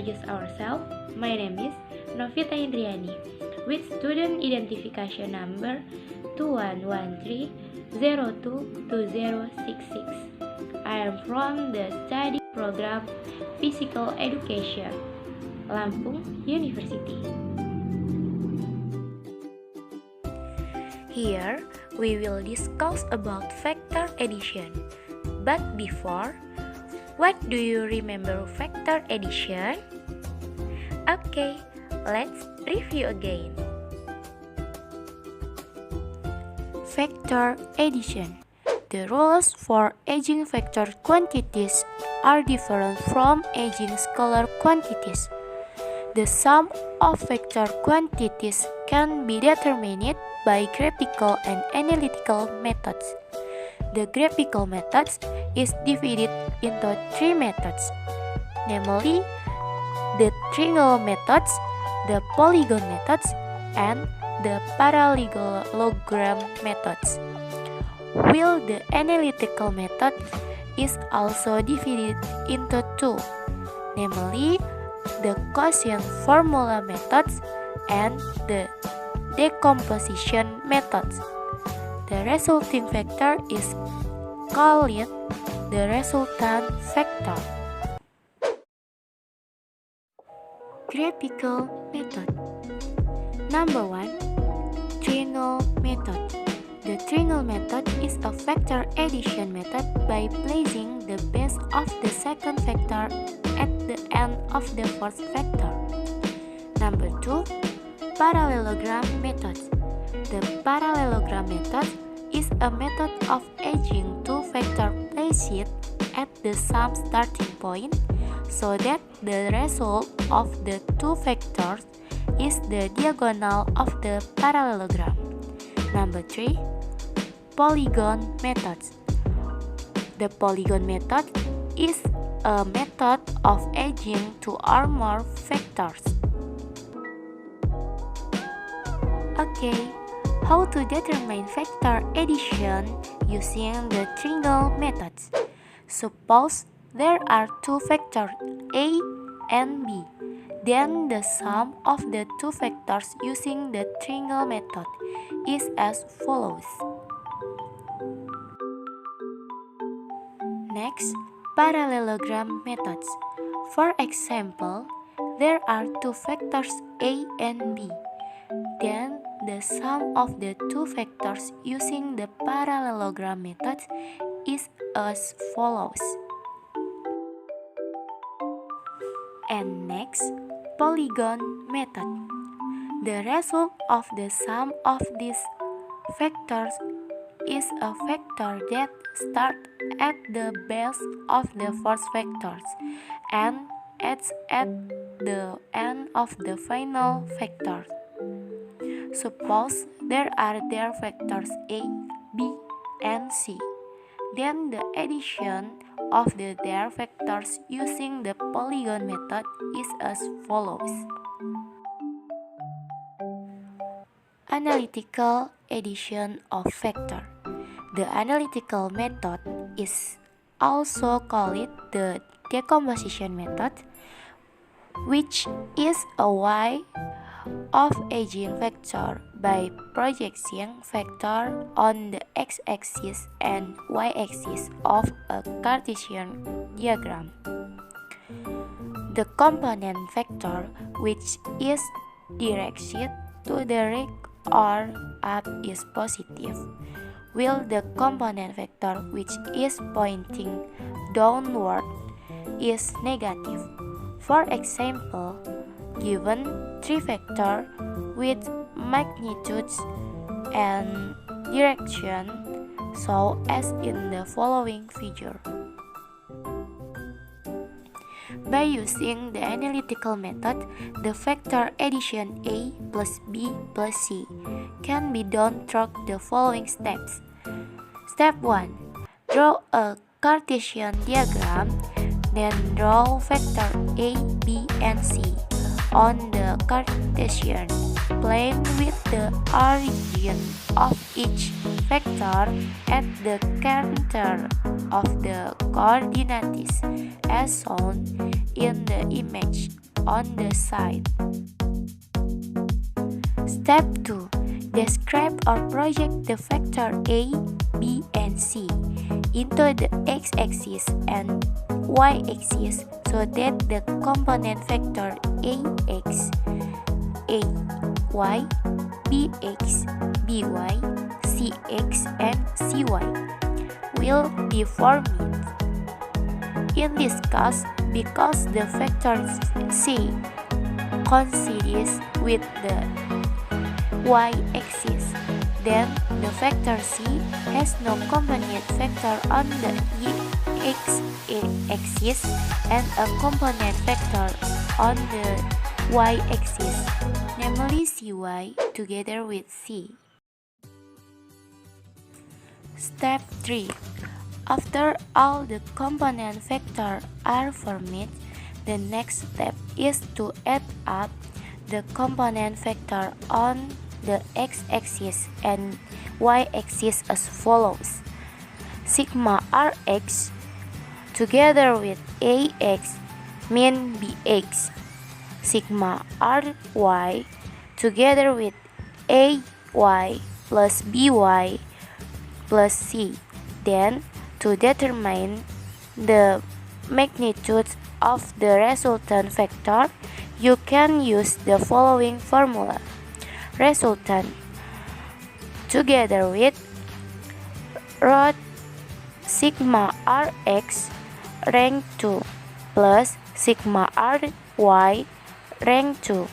introduce ourselves. My name is Novita Indriani with student identification number 2113022066. I am from the study program Physical Education, Lampung University. Here, we will discuss about factor addition. But before, what do you remember factor addition? Okay, let's review again. Factor addition. The rules for adding factor quantities are different from adding scalar quantities. The sum of factor quantities can be determined by graphical and analytical methods. The graphical methods is divided into three methods, namely the triangle methods, the polygon methods, and the parallelogram methods. While the analytical method is also divided into two, namely the quotient formula methods and the decomposition methods. The resulting factor is called the resultant factor. Graphical method. Number 1. Triangle method. The triangle method is a factor addition method by placing the base of the second factor at the end of the first factor. Number 2. Parallelogram method. The parallelogram method is a method of adding two factors placed at the same starting point so that the result of the two factors is the diagonal of the parallelogram. Number 3. Polygon method. The polygon method is a method of adding two or more factors. Okay, how to determine factor addition using the triangle methods? Suppose there are two factors A and B. Then the sum of the two factors using the triangle method is as follows. Next, parallelogram methods. For example, there are two factors A and B. Then the sum of the two factors using the parallelogram method is as follows. And next, polygon method. The result of the sum of these factors is a factor that starts at the base of the first factors and ends at the end of the final factor. Suppose there are their factors A, B, and C. Then the addition of their factors using the polygon method is as follows. Analytical addition of factor. The analytical method is also called the decomposition method, which is a way of adding factor by projecting factor on the x-axis and y-axis of a Cartesian diagram. The component factor, which is directed to the right or up, is positive, while the component factor, which is pointing downward, is negative. For example, given three factors with magnitudes and direction, so as in the following figure. By using the analytical method, the factor addition A plus B plus C can be done through the following steps. Step 1. Draw a Cartesian diagram, then draw factor A, B, and C on the Cartesian plane with the origin of each factor at the center of the coordinates as shown in the image on the side. Step 2. Describe or project the vector A, B, and C into the x-axis and y-axis so that the component vector AX, AY, BX, BY, CX, and CY will be formed. In this case, because the vector C coincides with the y-axis, then the vector C has no component vector on the x-axis and a component vector on the y-axis, namely CY together with C. Step 3. After all the component vectors are formed, the next step is to add up the component vector on the x-axis and y-axis as follows. Sigma Rx together with AX mean BX. Sigma Ry together with AY plus BY plus C. Then, to determine the magnitude of the resultant vector, you can use the following formula. Resultant together with root sigma Rx rank 2 plus sigma Ry rank 2,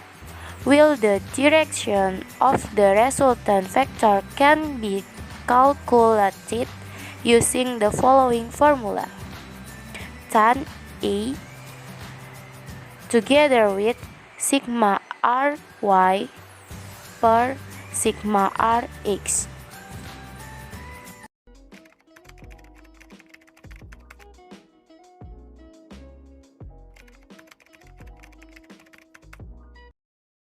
while the direction of the resultant vector can be calculated using the following formula. Tan A together with sigma Ry per sigma Rx